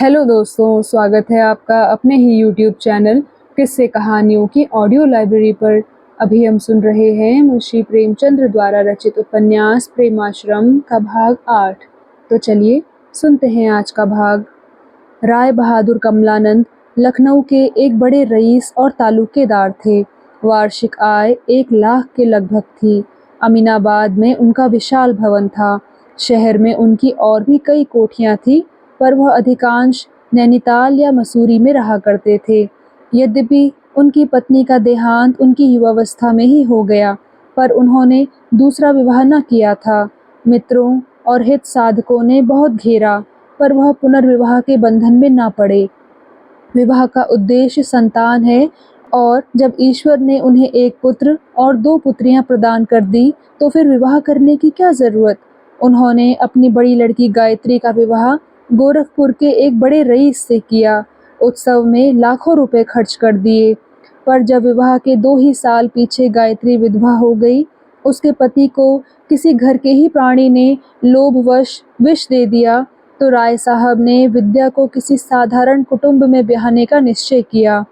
Hello दोस्तों, स्वागत है आपका अपने ही यूट्यूब चैनल किस्से कहानियों की ऑडियो लाइब्रेरी पर। अभी हम सुन रहे हैं मुंशी प्रेमचंद्र द्वारा रचित उपन्यास प्रेमाश्रम का भाग 8। तो चलिए सुनते हैं आज का भाग। राय बहादुर कमलानंद लखनऊ के एक बड़े रईस और तालुकेदार थे। वार्षिक आय 1 लाख के लगभग थी। अमीनाबाद में उनका विशाल भवन था। शहर में उनकी और भी कई कोठियां थी, पर वह अधिकांश नैनीताल या मसूरी में रहा करते थे। यद्यपि उनकी पत्नी का देहांत उनकी युवावस्था में ही हो गया, पर उन्होंने दूसरा विवाह न किया था। मित्रों और हित साधकों ने बहुत घेरा, पर वह पुनर्विवाह के बंधन में ना पड़े। विवाह का उद्देश्य संतान है, और जब ईश्वर ने उन्हें एक पुत्र और 2 पुत्रियां प्रदान कर दी, तो फिर विवाह करने की क्या जरूरत। उन्होंने अपनी बड़ी लड़की गायत्री का विवाह गोरखपुर के एक बड़े रईस से किया। उत्सव में लाखों रुपए खर्च कर दिए, पर जब विवाह के 2 ही साल पीछे गायत्री विधवा हो गई, उसके पति को किसी घर के ही प्राणी ने लोभवश विष दे दिया, तो राय साहब ने विद्या को किसी साधारण कुटुंब में ब्याहने का निश्चय किया,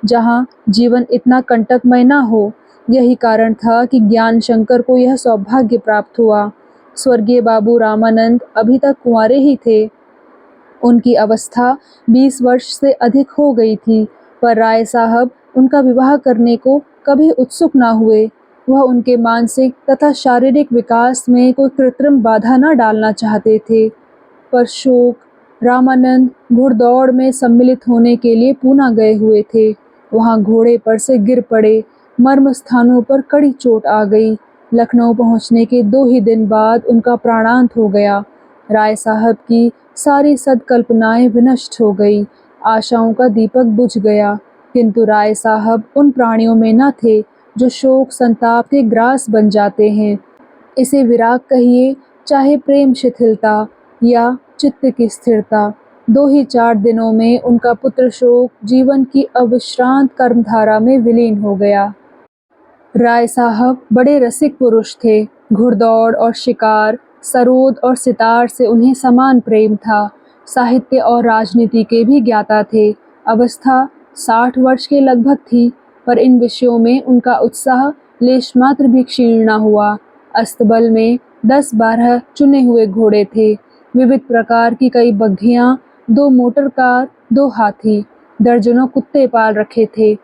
जहां जीवन इतना कंटकमय न हो। यही कारण था कि ज्ञान शंकर को यह सौभाग्य प्राप्त हुआ। स्वर्गीय बाबू रामानंद अभी तक कुंवारे ही थे। उनकी अवस्था 20 वर्ष से अधिक हो गई थी, पर राय साहब उनका विवाह करने को कभी उत्सुक न हुए। वह उनके मानसिक तथा शारीरिक विकास में कोई कृत्रिम बाधा न डालना चाहते थे। पर शोक, रामानंद घुड़दौड़ में सम्मिलित होने के लिए पूना गए हुए थे। वहां घोड़े पर से गिर पड़े। मर्म स्थानों पर कड़ी चोट आ गई। लखनऊ पहुंचने के 2 ही दिन बाद उनका प्राणांत हो गया। राय साहब की सारी सदकल्पनाएं विनष्ट हो गई। आशाओं का दीपक बुझ गया। किंतु राय साहब उन प्राणियों में न थे जो शोक संताप के ग्रास बन जाते हैं। इसे विराग कहिए, चाहे प्रेम शिथिलता या चित्त की स्थिरता। 2 ही 4 दिनों में उनका पुत्र शोक जीवन की अविश्रांत कर्मधारा में विलीन हो गया। राय साहब बड़े रसिक पुरुष थे। घुड़दौड़ और शिकार, सरोद और सितार से उन्हें समान प्रेम था। साहित्य और राजनीति के भी ज्ञाता थे। अवस्था 60 वर्ष के लगभग थी, पर इन विषयों में उनका उत्साह लेशमात्र भी क्षीण न हुआ। अस्तबल में 10-12 चुने हुए घोड़े थे। विविध प्रकार की कई बग्घियां, 2 मोटर कार, 2 हाथी, दर्जनों कुत्ते पाल रखे थे।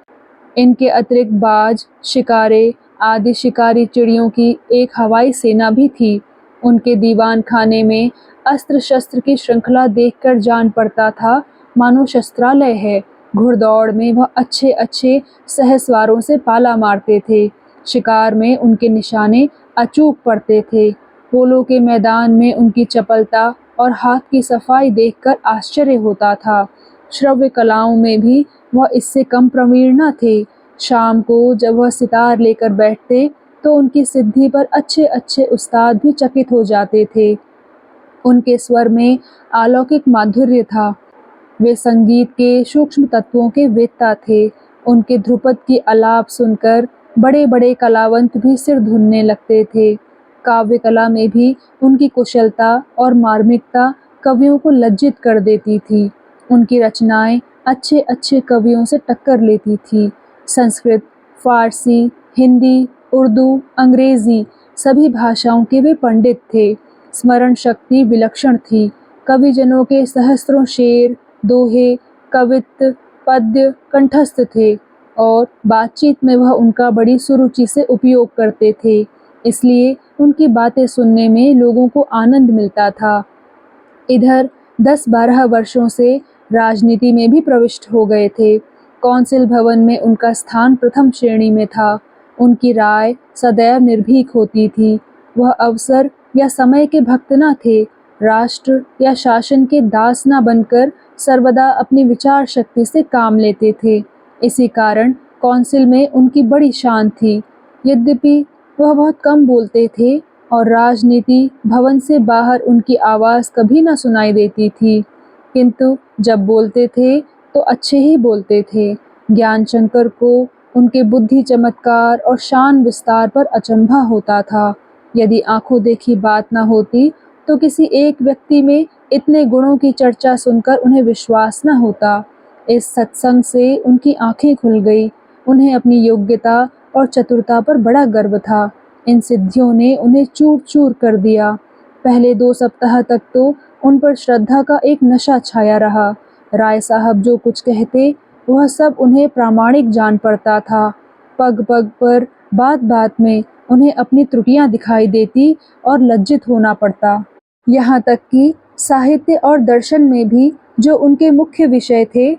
इनके अतिरिक्त बाज, शिकारे आदि शिकारी चिड़ियों की एक हवाई सेना भी थी। उनके दीवान खाने में अस्त्र शस्त्र की श्रृंखला देखकर जान पड़ता था मानो शस्त्रालय है। घुड़दौड़ में वह अच्छे अच्छे सहसवारों से पाला मारते थे। शिकार में उनके निशाने अचूक पड़ते थे। पोलो के मैदान में उनकी चपलता और हाथ की सफाई देखकर आश्चर्य होता था। श्रव्य कलाओं में भी वह इससे कम प्रवीण न थे। शाम को जब वह सितार लेकर बैठते, तो उनकी सिद्धि पर अच्छे अच्छे उस्ताद भी चकित हो जाते थे। उनके स्वर में अलौकिक माधुर्य था। वे संगीत के सूक्ष्म तत्वों के वेत्ता थे। उनके ध्रुपद की आलाप सुनकर बड़े बड़े कलावंत भी सिर धुनने लगते थे। काव्य कला में भी उनकी कुशलता और मार्मिकता कवियों को लज्जित कर देती थी। उनकी रचनाएं अच्छे अच्छे कवियों से टक्कर लेती थी। संस्कृत, फारसी, हिंदी, उर्दू, अंग्रेजी सभी भाषाओं के वे पंडित थे। स्मरण शक्ति विलक्षण थी। कविजनों के सहस्त्रों शेर, दोहे, कवित्त, पद्य कंठस्थ थे, और बातचीत में वह उनका बड़ी सुरुचि से उपयोग करते थे। इसलिए उनकी बातें सुनने में लोगों को आनंद मिलता था। इधर 10-12 वर्षों से राजनीति में भी प्रविष्ट हो गए थे। कौंसिल भवन में उनका स्थान प्रथम श्रेणी में था। उनकी राय सदैव निर्भीक होती थी। वह अवसर या समय के भक्त न थे। राष्ट्र या शासन के दास न बनकर सर्वदा अपनी विचार शक्ति से काम लेते थे। इसी कारण कौंसिल में उनकी बड़ी शान थी। यद्यपि वह बहुत कम बोलते थे, और राजनीति भवन से बाहर उनकी आवाज़ कभी न सुनाई देती थी, किंतु जब बोलते थे तो अच्छे ही बोलते थे। ज्ञान शंकर को उनके बुद्धि चमत्कार और शान विस्तार पर अचंभा होता था। यदि आंखों देखी बात न होती, तो किसी एक व्यक्ति में इतने गुणों की चर्चा सुनकर उन्हें विश्वास न होता। इस सत्संग से उनकी आंखें खुल गई। उन्हें अपनी योग्यता और चतुरता पर बड़ा गर्व था। इन सिद्धियों ने उन्हें चूर-चूर कर दिया। पहले 2 सप्ताह तक तो उन पर श्रद्धा का एक नशा छाया रहा। राय साहब जो कुछ कहते, वह सब उन्हें प्रामाणिक जान पड़ता था। पग-पग पर, बात-बात में उन्हें अपनी त्रुटियां दिखाई देती और लज्जित होना पड़ता। यहाँ तक कि साहित्य और दर्शन में भी जो उनके मुख्य विषय थे,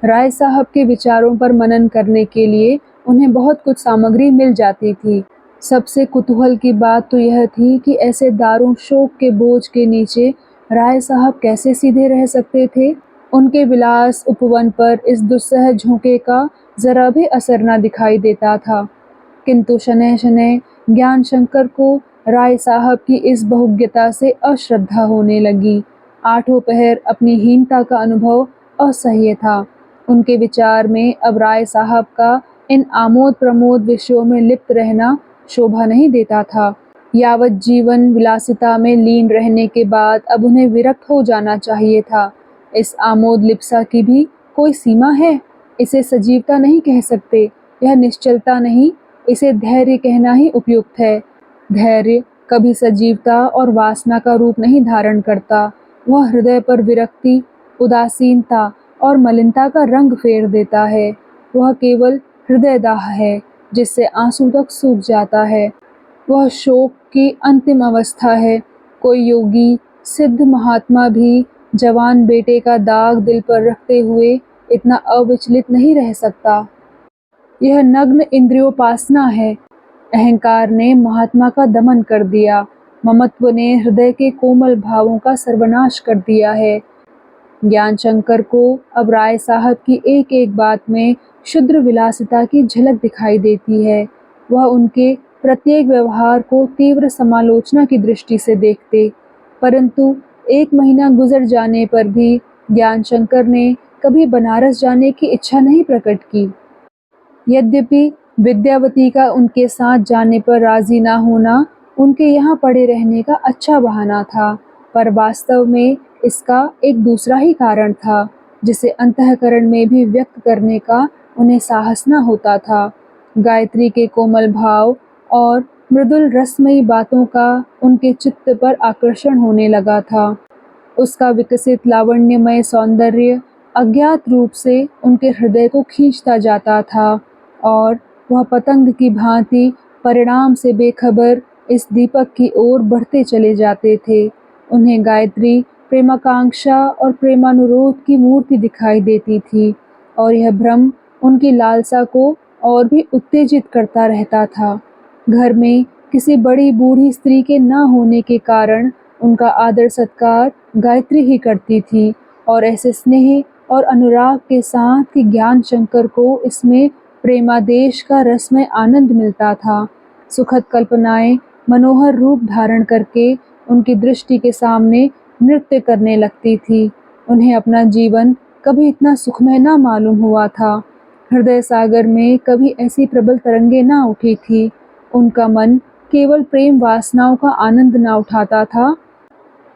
राय साहब के विचारों पर मनन करने के लिए उन्हें बहुत कुछ सामग्री मिल जाती थी। सबसे कुतूहल की बात तो यह थी कि ऐसे दारुण शोक के बोझ के नीचे राय साहब कैसे सीधे रह सकते थे। उनके विलास उपवन पर इस दुस्सह झोंके का जरा भी असर न दिखाई देता था। किंतु शनैः-शनैः ज्ञान शंकर को राय साहब की इस बहुज्ञता से अश्रद्धा होने लगी। आठों पहर अपनी हीनता का अनुभव असह्य था। उनके विचार में अब राय साहब का इन आमोद-प्रमोद विषयों में लिप्त रहना शोभा नहीं देता था। यावत जीवन विलासिता में लीन रहने के बाद अब उन्हें विरक्त हो जाना चाहिए था। इस आमोद लिप्सा की भी कोई सीमा है। इसे सजीवता नहीं कह सकते, यह निश्चलता नहीं, इसे धैर्य कहना ही उपयुक्त है। धैर्य कभी सजीवता और वासना का रूप नहीं धारण करता। वह हृदय पर विरक्ति, उदासीनता और मलिनता का रंग फेर देता है। वह केवल हृदयदाह है, जिससे आंसू तक सूख जाता है। वह शोक की अंतिम अवस्था है। कोई योगी, सिद्ध महात्मा भी जवान बेटे का दाग दिल पर रखते हुए इतना अविचलित नहीं रह सकता। यह नग्न इंद्रियोपासना है। अहंकार ने महात्मा का दमन कर दिया। ममत्व ने हृदय के कोमल भावों का सर्वनाश कर दिया है। ज्ञान शंकर को अब राय साहब की एक-एक बात में क्षुद्र विलासिता की झलक दिखाई देती है। वह उनके प्रत्येक व्यवहार को तीव्र समालोचना की दृष्टि से देखते, परंतु 1 महीना गुजर जाने पर भी ज्ञान शंकर ने कभी बनारस जाने की इच्छा नहीं प्रकट की। यद्यपि विद्यावती का उनके साथ जाने पर राजी न होना उनके यहाँ पड़े रहने का अच्छा बहाना था, पर वास्तव में इसका एक दूसरा ही कारण था, जिसे अंतःकरण में भी व्यक्त करने का उन्हें साहस न होता था। गायत्री के कोमल भाव और मृदुल रसमयी बातों का उनके चित्त पर आकर्षण होने लगा था। उसका विकसित लावण्यमय सौंदर्य अज्ञात रूप से उनके हृदय को खींचता जाता था और वह पतंग की भांति परिणाम से बेखबर इस दीपक की ओर बढ़ते चले जाते थे। उन्हें गायत्री प्रेमाकांक्षा और प्रेमानुरोध की मूर्ति दिखाई देती थी और यह भ्रम उनकी लालसा को और भी उत्तेजित करता रहता था। घर में किसी बड़ी बूढ़ी स्त्री के न होने के कारण उनका आदर सत्कार गायत्री ही करती थी और ऐसे स्नेह और अनुराग के साथ कि ज्ञान शंकर को इसमें प्रेमादेश का रसमय आनंद मिलता था। सुखद कल्पनाएं मनोहर रूप धारण करके उनकी दृष्टि के सामने नृत्य करने लगती थी। उन्हें अपना जीवन कभी इतना सुखमय न मालूम हुआ था। हृदय सागर में कभी ऐसी प्रबल तरंगे न उठी थी। उनका मन केवल प्रेम वासनाओं का आनंद न उठाता था,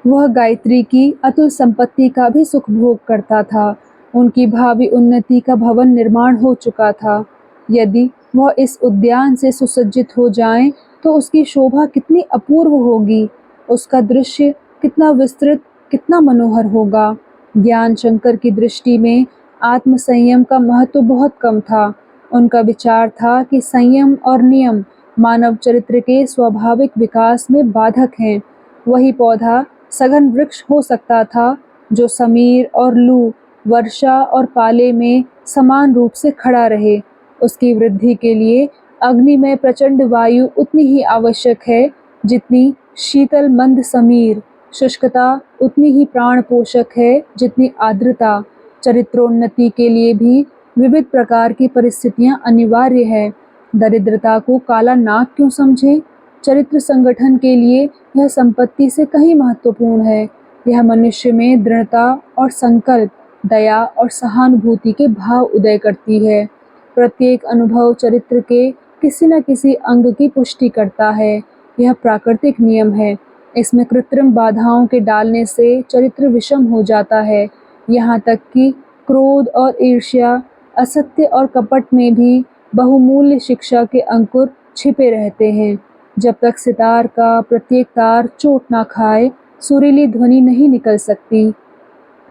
वह गायत्री की अतुल संपत्ति का भी सुख भोग करता था। उनकी भावी उन्नति का भवन निर्माण हो चुका था। यदि वह इस उद्यान से सुसज्जित हो जाएं, तो उसकी शोभा कितनी अपूर्व होगी, उसका दृश्य कितना विस्तृत, कितना मनोहर होगा। ज्ञान शंकर की दृष्टि में आत्म संयम का महत्व बहुत कम था। उनका विचार था कि संयम और नियम मानव चरित्र के स्वाभाविक विकास में बाधक हैं। वही पौधा सघन वृक्ष हो सकता था जो समीर और लू, वर्षा और पाले में समान रूप से खड़ा रहे। उसकी वृद्धि के लिए अग्नि में प्रचंड वायु उतनी ही आवश्यक है जितनी शीतल मंद समीर, शुष्कता उतनी ही प्राण पोषक है जितनी आर्द्रता। चरित्रोन्नति के लिए भी विविध प्रकार की परिस्थितियां अनिवार्य है। दरिद्रता को काला नाग क्यों समझे? चरित्र संगठन के लिए यह संपत्ति से कहीं महत्वपूर्ण है। यह मनुष्य में दृढ़ता और संकल्प, दया और सहानुभूति के भाव उदय करती है। प्रत्येक अनुभव चरित्र के किसी न किसी अंग की पुष्टि करता है। यह प्राकृतिक नियम है। इसमें कृत्रिम बाधाओं के डालने से चरित्र विषम हो जाता है। यहाँ तक कि क्रोध और ईर्ष्या, असत्य और कपट में भी बहुमूल्य शिक्षा के अंकुर छिपे रहते हैं। जब तक सितार का प्रत्येक तार चोट ना खाए, सुरीली ध्वनि नहीं निकल सकती।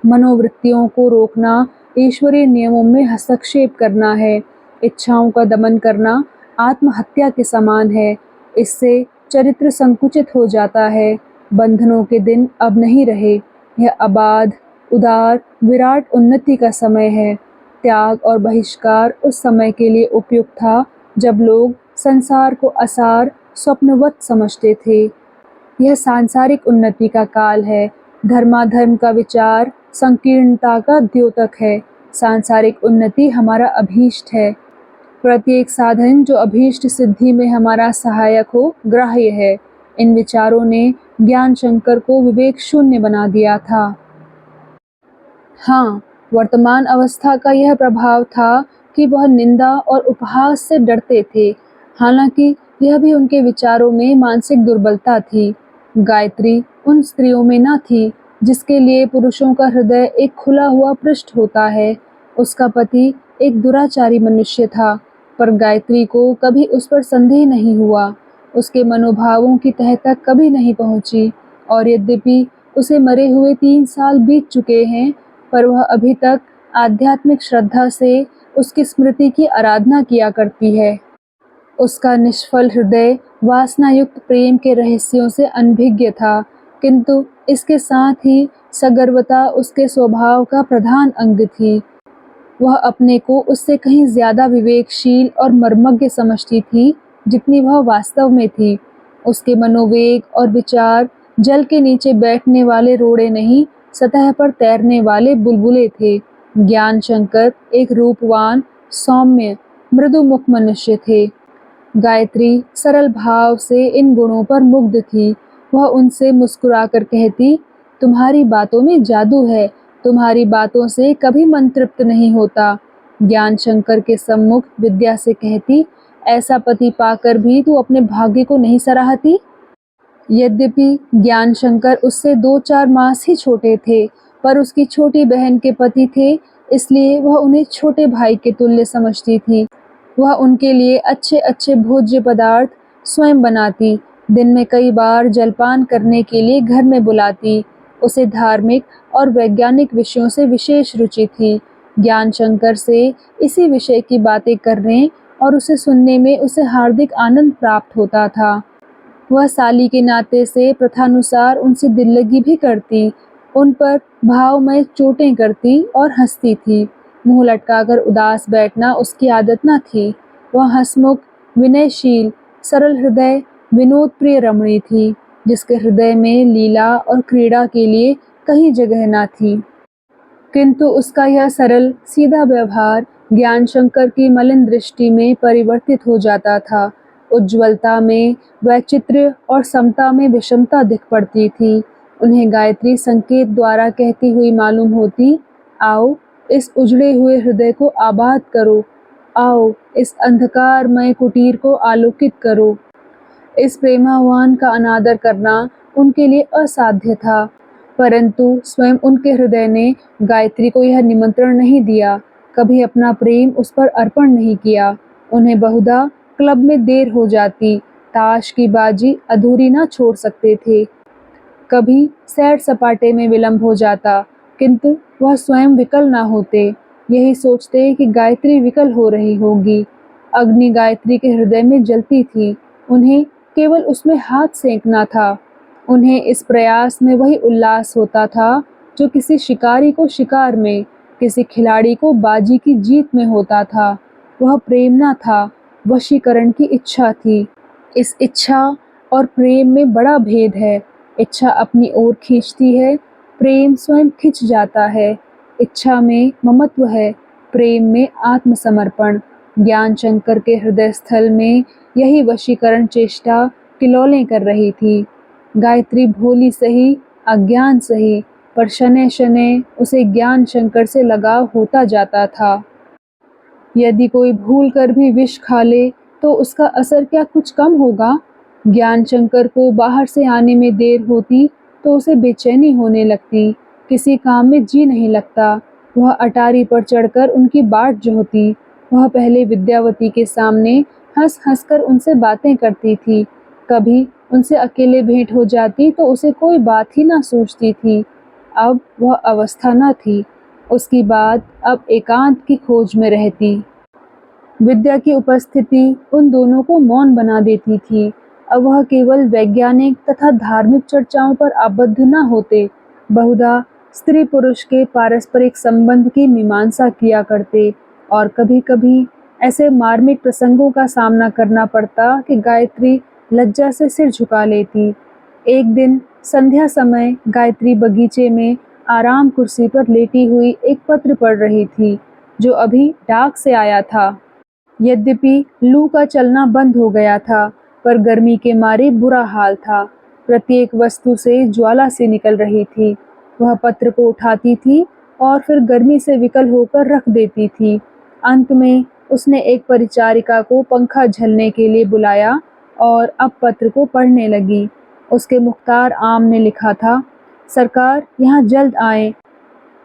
मनोवृत्तियों को रोकना ईश्वरीय नियमों में हस्तक्षेप करना है। इच्छाओं का दमन करना आत्महत्या के समान है। इससे चरित्र संकुचित हो जाता है। बंधनों के दिन अब नहीं रहे। यह अबाध, उदार, विराट उन्नति का समय है। त्याग और बहिष्कार उस समय के लिए उपयुक्त था जब लोग संसार को असार, स्वप्नवत समझते थे। यह सांसारिक उन्नति का काल है। धर्माधर्म का विचार संकीर्णता का द्योतक है। सांसारिक उन्नति हमारा अभीष्ट है। प्रत्येक साधन जो अभीष्ट सिद्धि में हमारा सहायक हो, ग्राह्य है। इन विचारों ने ज्ञान शंकर को विवेक शून्य बना दिया था। हाँ, वर्तमान अवस्था का यह प्रभाव था कि वह निंदा और उपहास से डरते थे। हालांकि यह भी उनके विचारों में मानसिक दुर्बलता थी। गायत्री उन स्त्रियों में न थी जिसके लिए पुरुषों का हृदय एक खुला हुआ पृष्ठ होता है। उसका पति एक दुराचारी मनुष्य था, पर गायत्री को कभी उस पर संदेह नहीं हुआ। उसके मनोभावों की तह तक कभी नहीं पहुंची, और यद्यपि उसे मरे हुए 3 साल बीत चुके हैं, पर वह अभी तक आध्यात्मिक श्रद्धा से उसकी स्मृति की आराधना किया करती है। उसका निष्फल हृदय वासनायुक्त प्रेम के रहस्यों से अनभिज्ञ था, किंतु इसके साथ ही सगर्वता उसके स्वभाव का प्रधान अंग थी। वह अपने को उससे कहीं ज्यादा विवेकशील और मर्मज्ञ समझती थी जितनी वह वास्तव में थी। उसके मनोवेग और विचार जल के नीचे बैठने वाले रोड़े नहीं, सतह पर तैरने वाले बुलबुले थे। ज्ञान शंकर एक रूपवान, सौम्य, मृदुमुख मनुष्य थे। गायत्री सरल भाव से इन गुणों पर मुग्ध थी। वह उनसे मुस्कुराकर कहती, तुम्हारी बातों में जादू है, तुम्हारी बातों से कभी मन तृप्त नहीं होता। ज्ञान शंकर के सम्मुख विद्या से कहती, ऐसा पति पाकर भी तू अपने भाग्य को नहीं सराहती। यद्यपि ज्ञान शंकर उससे 2-4 मास ही छोटे थे, पर उसकी छोटी बहन के पति थे, इसलिए वह उन्हें छोटे भाई के तुल्य समझती थी। वह उनके लिए अच्छे अच्छे भोज्य पदार्थ स्वयं बनाती, दिन में कई बार जलपान करने के लिए घर में बुलाती। उसे धार्मिक और वैज्ञानिक विषयों से विशेष रुचि थी। ज्ञान शंकर से इसी विषय की बातें करने और उसे सुनने में उसे हार्दिक आनंद प्राप्त होता था। वह साली के नाते से प्रथानुसार उनसे दिल लगी भी करती, उन पर भावमय चोटें करती और हंसती थी। मुंह लटकाकर उदास बैठना उसकी आदत न थी। वह हंसमुख, विनयशील, सरल हृदय, विनोद प्रिय रमणी थी, जिसके हृदय में लीला और क्रीड़ा के लिए कहीं जगह न थी। किंतु उसका यह सरल सीधा व्यवहार ज्ञान शंकर की मलिन दृष्टि में परिवर्तित हो जाता था। उज्ज्वलता में वैचित्र्य और समता में विषमता दिख पड़ती थी। उन्हें गायत्री संकेत द्वारा कहती हुई मालूम होती, आओ इस उजड़े हुए हृदय को आबाद करो, आओ इस अंधकारमय कुटीर को आलोकित करो। इस प्रेमाह्वान का अनादर करना उनके लिए असाध्य था, परंतु स्वयं उनके हृदय ने गायत्री को यह निमंत्रण नहीं दिया, कभी अपना प्रेम उस पर अर्पण नहीं किया। उन्हें बहुधा क्लब में देर हो जाती, ताश की बाजी अधूरी न छोड़ सकते थे। कभी सैर सपाटे में विलंब हो जाता, किंतु वह स्वयं विकल न होते, यही सोचते कि गायत्री विकल हो रही होगी। अग्नि गायत्री के हृदय में जलती थी, उन्हें केवल उसमें हाथ सेंकना था। उन्हें इस प्रयास में वही उल्लास होता था जो किसी शिकारी को शिकार में, किसी खिलाड़ी को बाजी की जीत में होता था। वह प्रेम न था, वशीकरण की इच्छा थी। इस इच्छा और प्रेम में बड़ा भेद है। इच्छा अपनी ओर खींचती है, प्रेम स्वयं खिंच जाता है। इच्छा में ममत्व है, प्रेम में आत्मसमर्पण। ज्ञान शंकर के हृदय स्थल में यही वशीकरण चेष्टा किलोलें कर रही थी। गायत्री भोली सही, अज्ञान सही, पर शनै शनै उसे ज्ञान शंकर से लगाव होता जाता था। यदि कोई भूल कर भी विष खा ले तो उसका असर क्या कुछ कम होगा? ज्ञानशंकर को बाहर से आने में देर होती तो उसे बेचैनी होने लगती, किसी काम में जी नहीं लगता। वह अटारी पर चढ़कर उनकी बाट जोहती। वह पहले विद्यावती के सामने हंस-हंस कर उनसे बातें करती थी। कभी उनसे अकेले भेंट हो जाती तो उसे कोई बात ही ना सूझती थी। अब वह अवस्था न थी। उसकी बात अब एकांत की खोज में रहती। विद्या की उपस्थिति उन दोनों को मौन बना देती थी। अब वह केवल वैज्ञानिक तथा धार्मिक चर्चाओं पर आबद्ध न होते, बहुधा स्त्री पुरुष के पारस्परिक संबंध की मीमांसा किया करते। और कभी-कभी ऐसे मार्मिक प्रसंगों का सामना करना पड़ता कि गायत्री लज्जा से सिर झुका लेती। एक दिन संध्या समय गायत्री बगीचे में आराम कुर्सी पर लेटी हुई एक पत्र पढ़ रही थी, जो अभी डाक से आया था। यद्यपि लू का चलना बंद हो गया था, पर गर्मी के मारे बुरा हाल था। प्रत्येक वस्तु से ज्वाला सी निकल रही थी। वह पत्र को उठाती थी और फिर गर्मी से विकल होकर रख देती थी। अंत में उसने एक परिचारिका को पंखा झलने के लिए बुलाया और अब पत्र को पढ़ने लगी। उसके मुख्तार आम ने लिखा था, सरकार यहाँ जल्द आए।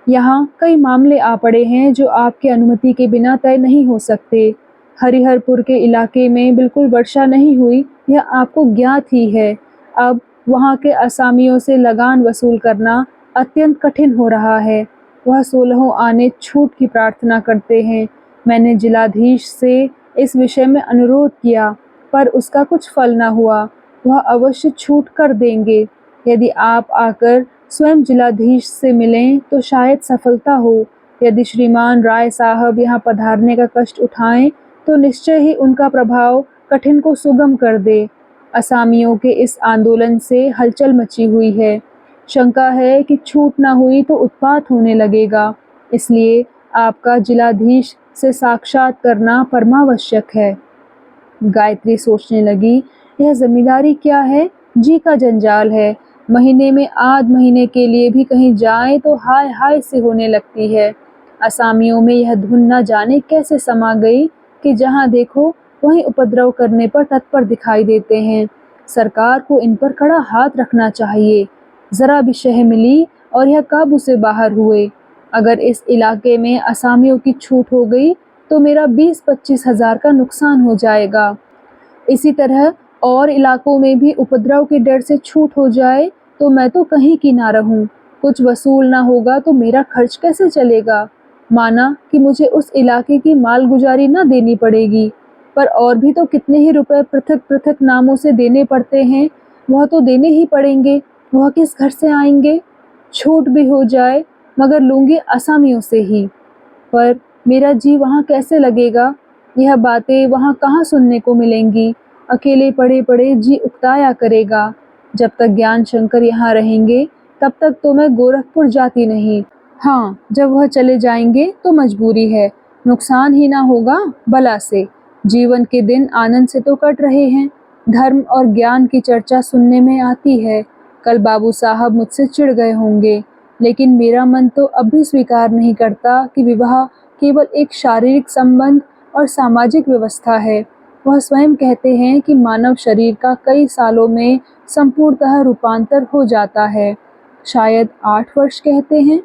यहाँ कई मामले आ पड़े हैं जो आपके अनुमति के बिना तय नहीं हो सकते। हरिहरपुर के इलाके में बिल्कुल वर्षा नहीं हुई, यह आपको ज्ञात ही है। अब वहाँ के असामियों से लगान वसूल करना अत्यंत कठिन हो रहा है। वह 16 आने छूट की प्रार्थना करते हैं। मैंने जिलाधीश से इस विषय में अनुरोध किया, पर उसका कुछ फल न हुआ। वह अवश्य छूट कर देंगे। यदि आप आकर स्वयं जिलाधीश से मिलें तो शायद सफलता हो। यदि श्रीमान राय साहब यहाँ पधारने का कष्ट उठाएं तो निश्चय ही उनका प्रभाव कठिन को सुगम कर दे। असामियों के इस आंदोलन से हलचल मची हुई है। शंका है कि छूट न हुई तो उत्पात होने लगेगा। इसलिए आपका जिलाधीश से साक्षात करना परमावश्यक है। गायत्री सोचने लगी, यह जमींदारी क्या है, जी का जंजाल है। महीने में आध महीने के लिए भी कहीं जाए तो हाय हाय से होने लगती है। असामियों में यह धुन न जाने कैसे समा गई कि जहाँ देखो वहीं उपद्रव करने पर तत्पर दिखाई देते हैं। सरकार को इन पर कड़ा हाथ रखना चाहिए। जरा भी शह मिली और यह काबू से बाहर हुए। अगर इस इलाके में असामियों की छूट हो गई तो मेरा 20-25 हजार का नुकसान हो जाएगा। इसी तरह और इलाकों में भी उपद्रव के डर से छूट हो जाए तो मैं तो कहीं की ना रहूं। कुछ वसूल ना होगा तो मेरा खर्च कैसे चलेगा। माना कि मुझे उस इलाके की मालगुजारी ना देनी पड़ेगी, पर और भी तो कितने ही रुपए पृथक पृथक नामों से देने पड़ते हैं। वह तो देने ही पड़ेंगे। वह किस घर से आएंगे। छूट भी हो जाए मगर लूंगी असामियों से ही। पर मेरा जी वहाँ कैसे लगेगा। यह बातें वहाँ कहाँ सुनने को मिलेंगी। अकेले पड़े पड़े जी उकताया करेगा। जब तक ज्ञान शंकर यहाँ रहेंगे तब तक तो मैं गोरखपुर जाती नहीं। हाँ, जब वह चले जाएंगे तो मजबूरी है। नुकसान ही ना होगा भला से। जीवन के दिन आनंद से तो कट रहे हैं। धर्म और ज्ञान की चर्चा सुनने में आती है। कल बाबू साहब मुझसे चिढ़ गए होंगे, लेकिन मेरा मन तो अब भी स्वीकार नहीं करता कि विवाह केवल एक शारीरिक संबंध और सामाजिक व्यवस्था है। वह स्वयं कहते हैं कि मानव शरीर का कई सालों में संपूर्णतः रूपांतर हो जाता है। शायद 8 वर्ष कहते हैं।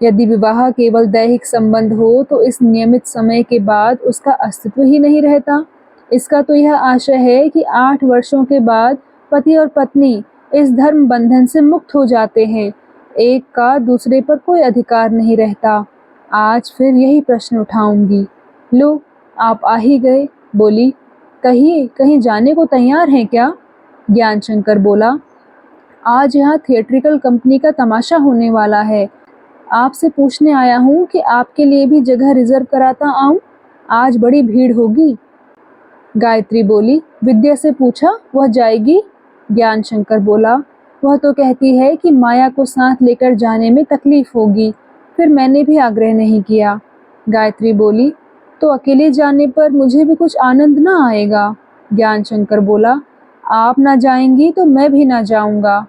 यदि विवाह केवल दैहिक संबंध हो तो इस नियमित समय के बाद उसका अस्तित्व ही नहीं रहता। इसका तो यह आशय है कि 8 वर्षों के बाद पति और पत्नी इस धर्म बंधन से मुक्त हो जाते हैं। एक का दूसरे पर कोई अधिकार नहीं रहता। आज फिर यही प्रश्न उठाऊंगी। लो, आप आ ही गए। बोली, कहिए, कहीं जाने को तैयार हैं क्या। ज्ञानशंकर बोला, आज यहाँ थिएट्रिकल कंपनी का तमाशा होने वाला है। आपसे पूछने आया हूँ कि आपके लिए भी जगह रिजर्व कराता आऊँ। आज बड़ी भीड़ होगी। गायत्री बोली, विद्या से पूछा, वह जाएगी। ज्ञानशंकर बोला, वह तो कहती है कि माया को साथ लेकर जाने में तकलीफ होगी। फिर मैंने भी आग्रह नहीं किया। गायत्री बोली, तो अकेले जाने पर मुझे भी कुछ आनंद ना आएगा। ज्ञानशंकर बोला, आप ना जाएंगी तो मैं भी ना जाऊंगा।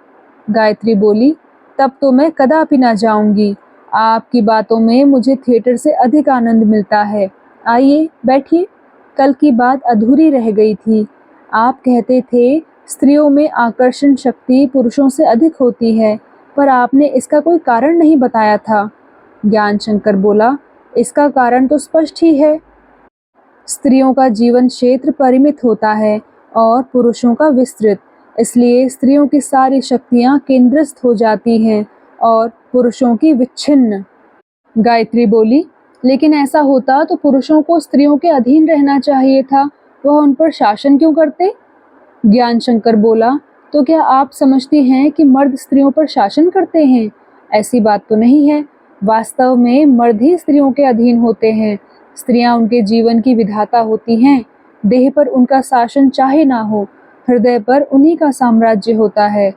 गायत्री बोली, तब तो मैं कदापि ना जाऊंगी। आपकी बातों में मुझे थिएटर से अधिक आनंद मिलता है। आइए बैठिए। कल की बात अधूरी रह गई थी। आप कहते थे स्त्रियों में आकर्षण शक्ति पुरुषों से अधिक होती है, पर आपने इसका कोई कारण नहीं बताया था। ज्ञान शंकर बोला, इसका कारण तो स्पष्ट ही है। स्त्रियों का जीवन क्षेत्र परिमित होता है और पुरुषों का विस्तृत, इसलिए स्त्रियों की सारी शक्तियां केंद्रस्थ हो जाती हैं और पुरुषों की विच्छिन्न। गायत्री बोली, लेकिन ऐसा होता तो पुरुषों को स्त्रियों के अधीन रहना चाहिए था, वह उन पर शासन क्यों करते? ज्ञान शंकर बोला, तो क्या आप समझती हैं कि मर्द स्त्रियों पर शासन करते हैं? ऐसी बात तो नहीं है। वास्तव में मर्द ही स्त्रियों के अधीन होते हैं। स्त्रियां उनके जीवन की विधाता होती हैं। देह पर उनका शासन चाहे ना हो, हृदय पर उन्हीं का साम्राज्य होता है।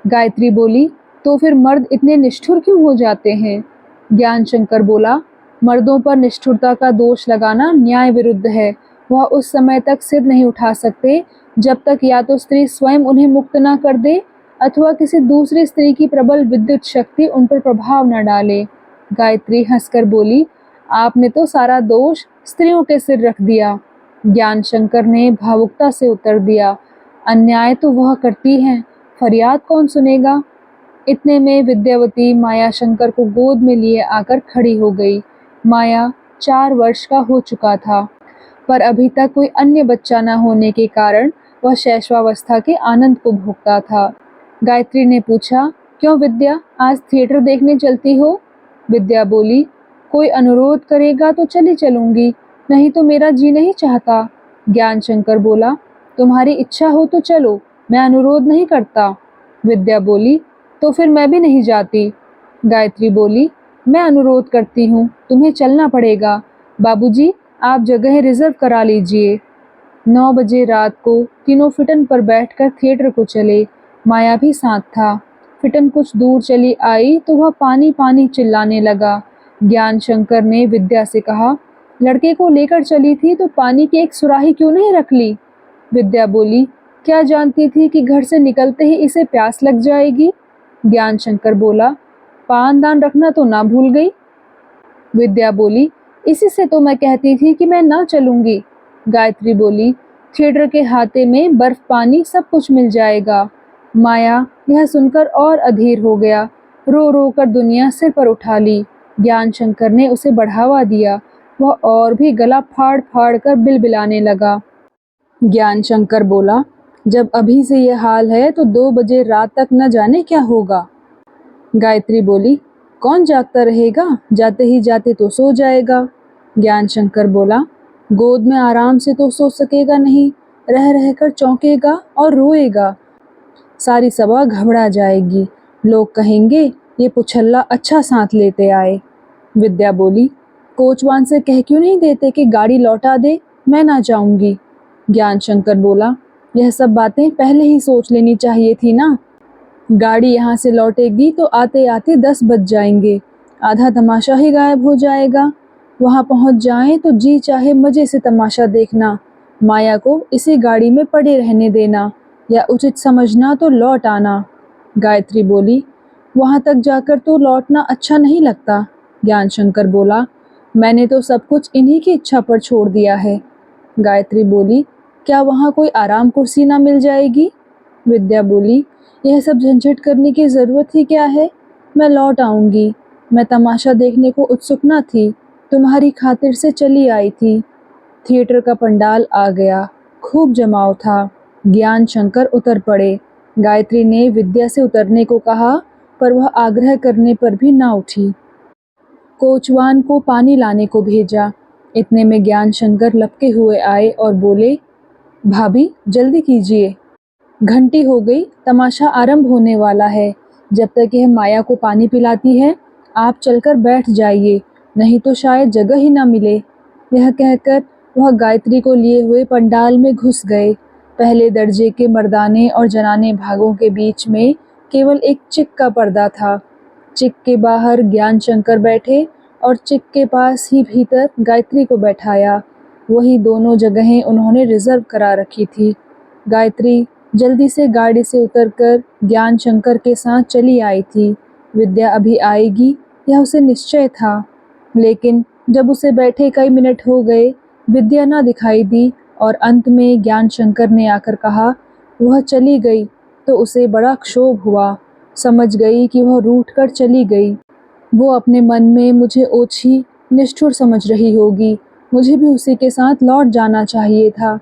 गायत्री बोली, तो फिर मर्द इतने निष्ठुर क्यों हो जाते हैं? ज्ञान शंकर बोला, मर्दों पर निष्ठुरता का दोष लगाना न्याय विरुद्ध है। वह उस समय तक सिर नहीं उठा सकते जब तक या तो स्त्री स्वयं उन्हें मुक्त न कर दे अथवा किसी दूसरी स्त्री की प्रबल विद्युत शक्ति उन पर प्रभाव न डाले। गायत्री हंसकर बोली, आपने तो सारा दोष स्त्रियों के सिर रख दिया। ज्ञान शंकर ने भावुकता से उत्तर दिया, अन्याय तो वह करती हैं, फरियाद कौन सुनेगा? इतने में विद्यावती माया शंकर को गोद में लिए आकर खड़ी हो गई। माया 4 वर्ष का हो चुका था, पर अभी तक कोई अन्य बच्चा न होने के कारण वह शैशवावस्था के आनंद को भोगता था। गायत्री ने पूछा, क्यों विद्या, आज थिएटर देखने चलती हो? विद्या बोली, कोई अनुरोध करेगा तो चली चलूंगी, नहीं तो मेरा जी नहीं चाहता। ज्ञान शंकर बोला, तुम्हारी इच्छा हो तो चलो, मैं अनुरोध नहीं करता। विद्या बोली, तो फिर मैं भी नहीं जाती। गायत्री बोली, मैं अनुरोध करती हूँ, तुम्हें चलना पड़ेगा। बाबूजी, आप जगह रिजर्व करा लीजिए। 9 बजे रात को तीनों फिटन पर बैठकर थिएटर को चले। माया भी साथ था। फिटन कुछ दूर चली आई तो वह पानी पानी चिल्लाने लगा। ज्ञान शंकर ने विद्या से कहा, लड़के को लेकर चली थी तो पानी की एक सुराही क्यों नहीं रख ली? विद्या बोली, क्या जानती थी कि घर से निकलते ही इसे प्यास लग जाएगी? ज्ञान शंकर बोला, पान दान रखना तो ना भूल गई। विद्या बोली, इसी से तो मैं कहती थी कि मैं ना चलूंगी। गायत्री बोली, थिएटर के हाथे में बर्फ पानी सब कुछ मिल जाएगा। माया यह सुनकर और अधीर हो गया। रो रो कर दुनिया सिर पर उठा ली। ज्ञान शंकर ने उसे बढ़ावा दिया। वह और भी गला फाड़ फाड़ कर बिलबिलाने लगा। ज्ञान शंकर बोला, जब अभी से यह हाल है तो 2 बजे रात तक न जाने क्या होगा। गायत्री बोली, कौन जागता रहेगा, जाते ही जाते तो सो जाएगा। ज्ञान शंकर बोला, गोद में आराम से तो सो सकेगा नहीं, रह रहकर चौंकेगा और रोएगा। सारी सभा घबरा जाएगी। लोग कहेंगे, ये पुछल्ला अच्छा साथ लेते आए। विद्या बोली, कोचवान से कह क्यों नहीं देते कि गाड़ी लौटा दे, मैं ना जाऊंगी। ज्ञान शंकर बोला, यह सब बातें पहले ही सोच लेनी चाहिए थी ना। गाड़ी यहाँ से लौटेगी तो आते आते 10 बज जाएंगे, आधा तमाशा ही गायब हो जाएगा। वहाँ पहुँच जाएं तो जी चाहे मजे से तमाशा देखना, माया को इसी गाड़ी में पड़े रहने देना या उचित समझना तो लौट आना। गायत्री बोली, वहाँ तक जाकर तो लौटना अच्छा नहीं लगता। ज्ञान शंकर बोला, मैंने तो सब कुछ इन्हीं की इच्छा पर छोड़ दिया है। गायत्री बोली, क्या वहाँ कोई आराम कुर्सी ना मिल जाएगी? विद्या बोली, यह सब झंझट करने की ज़रूरत ही क्या है, मैं लौट आऊँगी। मैं तमाशा देखने को उत्सुक न थी, तुम्हारी खातिर से चली आई थी। थिएटर का पंडाल आ गया, खूब जमाव था। ज्ञान शंकर उतर पड़े। गायत्री ने विद्या से उतरने को कहा, पर वह आग्रह करने पर भी ना उठी। कोचवान को पानी लाने को भेजा। इतने में ज्ञान शंकर लपके हुए आए और बोले, भाभी जल्दी कीजिए, घंटी हो गई, तमाशा आरंभ होने वाला है। जब तक यह माया को पानी पिलाती है, आप चलकर बैठ जाइए, नहीं तो शायद जगह ही ना मिले। यह कहकर वह गायत्री को लिए हुए पंडाल में घुस गए। पहले दर्जे के मर्दाने और जनाने भागों के बीच में केवल एक चिक का पर्दा था। चिक के बाहर ज्ञान शंकर बैठे और चिक के पास ही भीतर गायत्री को बैठाया। वही दोनों जगहें उन्होंने रिजर्व करा रखी थी। गायत्री जल्दी से गाड़ी से उतरकर ज्ञान शंकर के साथ चली आई थी। विद्या अभी आएगी यह उसे निश्चय था, लेकिन जब उसे बैठे कई मिनट हो गए, विद्या न दिखाई दी और अंत में ज्ञान शंकर ने आकर कहा, वह चली गई तो उसे बड़ा क्षोभ हुआ। समझ गई कि वह रूठ कर चली गई। वो अपने मन में मुझे ओछी, निष्ठुर समझ रही होगी। मुझे भी उसी के साथ लौट जाना चाहिए था।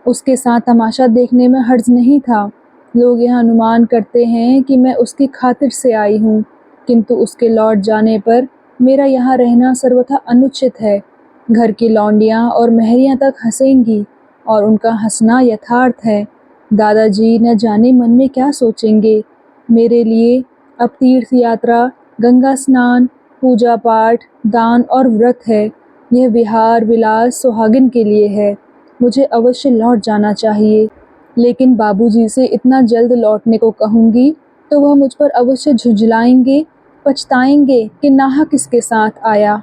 उसके साथ तमाशा देखने में हर्ज नहीं था। लोग यह अनुमान करते हैं कि मैं उसकी खातिर से आई हूँ, किंतु उसके लौट जाने पर मेरा यहाँ रहना सर्वथा अनुचित है। घर की लौंडियाँ और महरियाँ तक हँसेंगी और उनका हँसना यथार्थ है। दादाजी न जाने मन में क्या सोचेंगे। मेरे लिए अब तीर्थ यात्रा, गंगा स्नान, पूजा पाठ, दान और व्रत है। यह विहार विलास सुहागिन के लिए है। मुझे अवश्य लौट जाना चाहिए, लेकिन बाबूजी से इतना जल्द लौटने को कहूँगी तो वह मुझ पर अवश्य झुँझलाएंगे, पछताएंगे कि नाहक इसके साथ आया।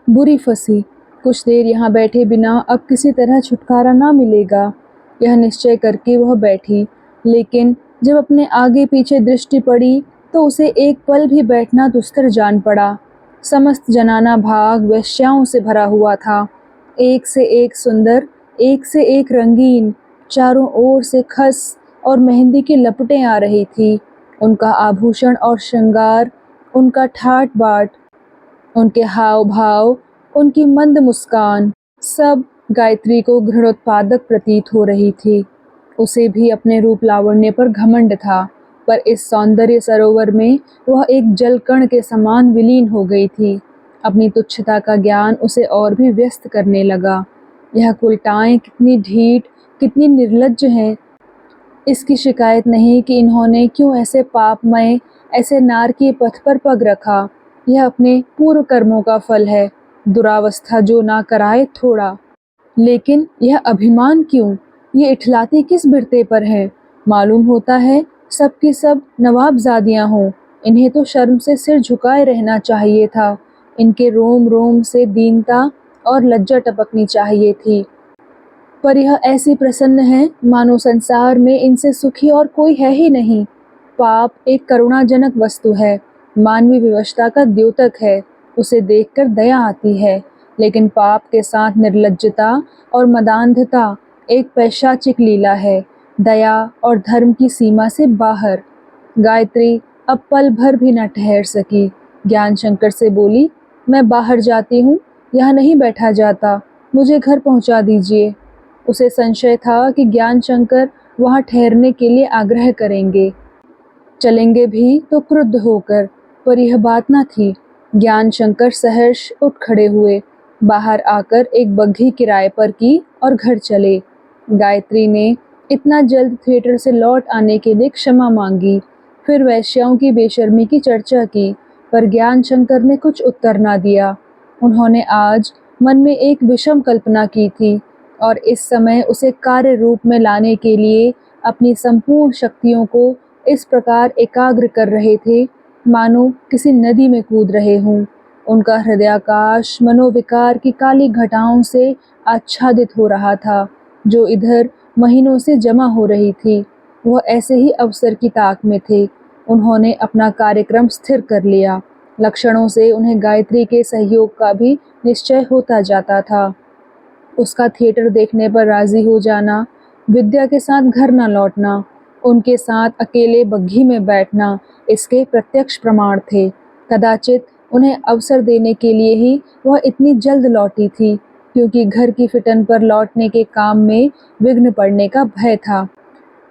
बुरी फंसी। कुछ देर यहाँ बैठे बिना अब किसी तरह छुटकारा ना मिलेगा, यह निश्चय करके वह बैठी। लेकिन जब अपने आगे पीछे दृष्टि पड़ी तो उसे एक पल भी बैठना दुस्तर जान पड़ा। समस्त जनाना भाग वेश्याओं से भरा हुआ था। एक से एक सुंदर, एक से एक रंगीन, चारों ओर से खस और मेहंदी की लपटें आ रही थी। उनका आभूषण और श्रृंगार, उनका ठाट बाट, उनके हाव भाव, उनकी मंद मुस्कान, सब गायत्री को घृणोत्पादक प्रतीत हो रही थी। उसे भी अपने रूप लावण्य पर घमंड था, पर इस सौंदर्य सरोवर में वह एक जलकण के समान विलीन हो गई थी। अपनी तुच्छता का ज्ञान उसे और भी व्यस्त करने लगा। यह कुलटाएं कितनी ढीठ, कितनी निर्लज्ज हैं। इसकी शिकायत नहीं कि इन्होंने क्यों ऐसे पापमय, ऐसे नारकीय पथ पर पग रखा। यह अपने पूर्व कर्मों का फल है। दुरावस्था जो ना कराए थोड़ा। लेकिन यह अभिमान क्यों? ये इठलाती किस बिरते पर है? मालूम होता है सब की सब नवाबजादियां हों। इन्हें तो शर्म से सिर झुकाए रहना चाहिए था। इनके रोम रोम से दीनता और लज्जा टपकनी चाहिए थी। पर यह ऐसी प्रसन्न है मानो संसार में इनसे सुखी और कोई है ही नहीं। पाप एक करुणाजनक वस्तु है, मानवीय विवशता का द्योतक है। उसे देखकर दया आती है, लेकिन पाप के साथ निर्लज्जता और मदान्धता एक पैशाचिक लीला है, दया और धर्म की सीमा से बाहर। गायत्री अब पल भर भी न ठहर सकी। ज्ञान शंकर से बोली, मैं बाहर जाती हूँ, यहाँ नहीं बैठा जाता, मुझे घर पहुँचा दीजिए। उसे संशय था कि ज्ञान शंकर वहाँ ठहरने के लिए आग्रह करेंगे, चलेंगे भी तो क्रुद्ध होकर, पर यह बात न थी। ज्ञान शंकर सहर्ष उठ खड़े हुए, बाहर आकर एक बग्घी किराए पर की और घर चले। गायत्री ने इतना जल्द थिएटर से लौट आने के लिए क्षमा मांगी, फिर वैश्याओं की बेशर्मी की चर्चा की, पर ज्ञान शंकर ने कुछ उत्तर ना दिया। उन्होंने आज मन में एक विषम कल्पना की थी और इस समय उसे कार्य रूप में लाने के लिए अपनी संपूर्ण शक्तियों को इस प्रकार एकाग्र कर रहे थे मानो किसी नदी में कूद रहे हों। उनका हृदयाकाश मनोविकार की काली घटाओं से आच्छादित हो रहा था, जो इधर महीनों से जमा हो रही थी। वह ऐसे ही अवसर की ताक में थे। उन्होंने अपना कार्यक्रम स्थिर कर लिया। लक्षणों से उन्हें गायत्री के सहयोग का भी निश्चय होता जाता था। उसका थिएटर देखने पर राजी हो जाना, विद्या के साथ घर न लौटना, उनके साथ अकेले बग्घी में बैठना, इसके प्रत्यक्ष प्रमाण थे। कदाचित उन्हें अवसर देने के लिए ही वह इतनी जल्द लौटी थी, क्योंकि घर की फिटन पर लौटने के काम में विघ्न पड़ने का भय था।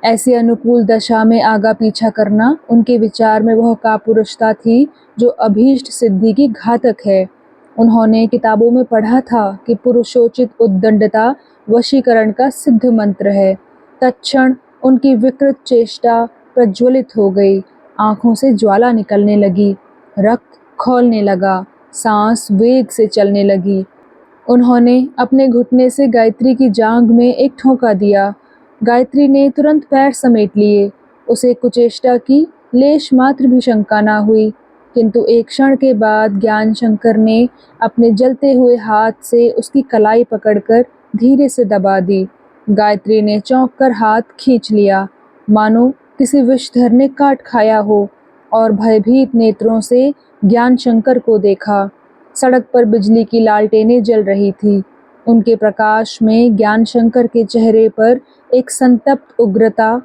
ऐसी अनुकूल दशा में आगा पीछा करना उनके विचार में वह कापुरुषता थी जो अभीष्ट सिद्धि की घातक है। उन्होंने किताबों में पढ़ा था कि पुरुषोचित उद्दंडता वशीकरण का सिद्ध मंत्र है। तत्क्षण उनकी विकृत चेष्टा प्रज्वलित हो गई, आंखों से ज्वाला निकलने लगी, रक्त खौलने लगा, सांस वेग से चलने लगी। उन्होंने अपने घुटने से गायत्री की जांघ में एक ठोका दिया। गायत्री ने तुरंत पैर समेट लिए। उसे कुचेष्टा की लेश मात्र भी शंका न हुई, किंतु एक क्षण के बाद ज्ञान शंकर ने अपने जलते हुए हाथ से उसकी कलाई पकड़कर धीरे से दबा दी। गायत्री ने चौंक कर हाथ खींच लिया, मानो किसी विषधर ने काट खाया हो, और भयभीत नेत्रों से ज्ञान शंकर को देखा। सड़क पर बिजली की लालटेनें जल रही थी। उनके प्रकाश में ज्ञान शंकर के चेहरे पर एक संतप्त उग्रता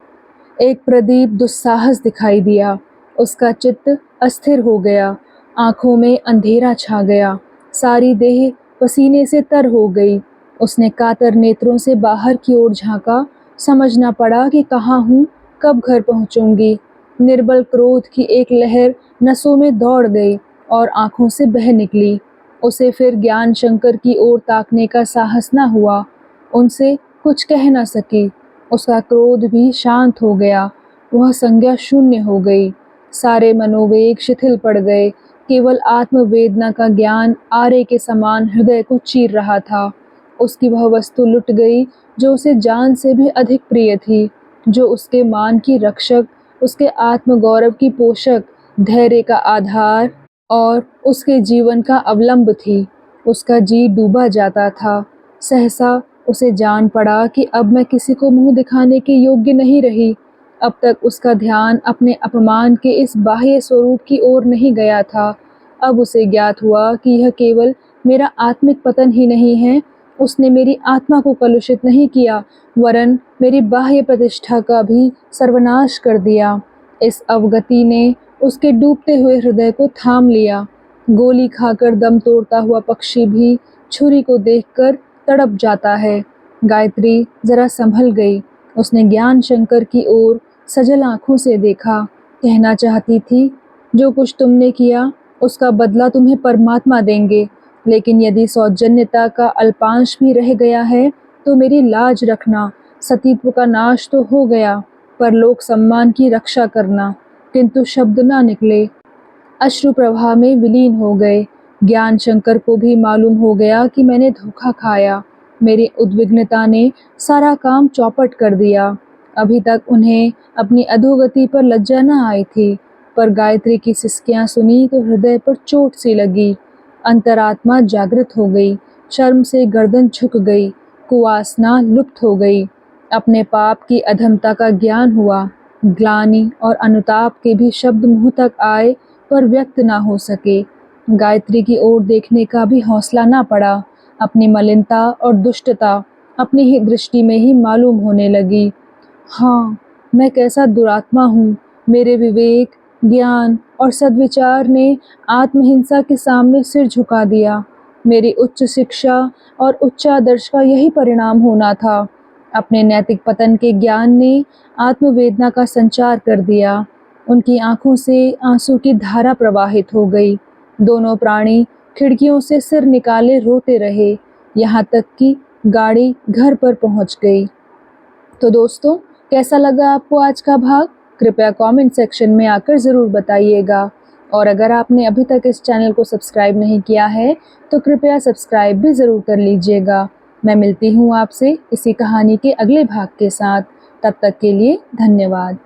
एक प्रदीप दुस्साहस दिखाई दिया। उसका चित्त अस्थिर हो गया, आंखों में अंधेरा छा गया, सारी देह पसीने से तर हो गई। उसने कातर नेत्रों से बाहर की ओर झांका। समझना पड़ा कि कहाँ हूँ, कब घर पहुँचूंगी। निर्बल क्रोध की एक लहर नसों में दौड़ गई और आंखों से बह निकली। उसे फिर ज्ञान शंकर की ओर ताकने का साहस न हुआ। उनसे कुछ कह न सकी। उसका क्रोध भी शांत हो गया। वह संज्ञा शून्य हो गई। सारे मनोवेग शिथिल पड़ गए। केवल आत्मवेदना का ज्ञान आरे के समान हृदय को चीर रहा था। उसकी वह वस्तु लुट गई जो उसे जान से भी अधिक प्रिय थी, जो उसके मान की रक्षक, उसके आत्मगौरव की पोषक, धैर्य का आधार और उसके जीवन का अवलंब थी। उसका जी डूबा जाता था। सहसा उसे जान पड़ा कि अब मैं किसी को मुंह दिखाने के योग्य नहीं रही। अब तक उसका ध्यान अपने अपमान के इस बाह्य स्वरूप की ओर नहीं गया था। अब उसे ज्ञात हुआ कि यह केवल मेरा आत्मिक पतन ही नहीं है, उसने मेरी आत्मा को कलुषित नहीं किया, वरन मेरी बाह्य प्रतिष्ठा का भी सर्वनाश कर दिया। इस अवगति ने उसके डूबते हुए हृदय को थाम लिया। गोली खाकर दम तोड़ता हुआ पक्षी भी छुरी को देखकर तड़प जाता है। गायत्री जरा संभल गई। उसने ज्ञान शंकर की ओर सजल आंखों से देखा। कहना चाहती थी, जो कुछ तुमने किया उसका बदला तुम्हें परमात्मा देंगे, लेकिन यदि सौजन्यता का अल्पांश भी रह गया है तो मेरी लाज रखना। सतीत्व का नाश तो हो गया, पर लोक सम्मान की रक्षा करना। किंतु शब्द ना निकले, अश्रु प्रवाह में विलीन हो गए। ज्ञान शंकर को भी मालूम हो गया कि मैंने धोखा खाया। मेरी उद्विग्नता ने सारा काम चौपट कर दिया। अभी तक उन्हें अपनी अधोगति पर लज्जा न आई थी, पर गायत्री की सिसकियां सुनी तो हृदय पर चोट सी लगी। अंतरात्मा जागृत हो गई। शर्म से गर्दन झुक गई। कुवासना लुप्त हो गई। अपने पाप की अधमता का ज्ञान हुआ। ग्लानि और अनुताप के भी शब्द मुंह तक आए, पर व्यक्त ना हो सके। गायत्री की ओर देखने का भी हौसला ना पड़ा। अपनी मलिनता और दुष्टता अपनी ही दृष्टि में ही मालूम होने लगी। हाँ, मैं कैसा दुरात्मा हूँ। मेरे विवेक, ज्ञान और सद्विचार ने आत्महिंसा के सामने सिर झुका दिया। मेरी उच्च शिक्षा और उच्चादर्श का यही परिणाम होना था। अपने नैतिक पतन के ज्ञान ने आत्मवेदना का संचार कर दिया। उनकी आंखों से आंसू की धारा प्रवाहित हो गई। दोनों प्राणी खिड़कियों से सिर निकाले रोते रहे, यहाँ तक कि गाड़ी घर पर पहुंच गई। तो दोस्तों, कैसा लगा आपको आज का भाग? कृपया कमेंट सेक्शन में आकर ज़रूर बताइएगा। और अगर आपने अभी तक इस चैनल को सब्सक्राइब नहीं किया है तो कृपया सब्सक्राइब भी ज़रूर कर लीजिएगा। मैं मिलती हूँ आपसे इसी कहानी के अगले भाग के साथ। तब तक के लिए धन्यवाद।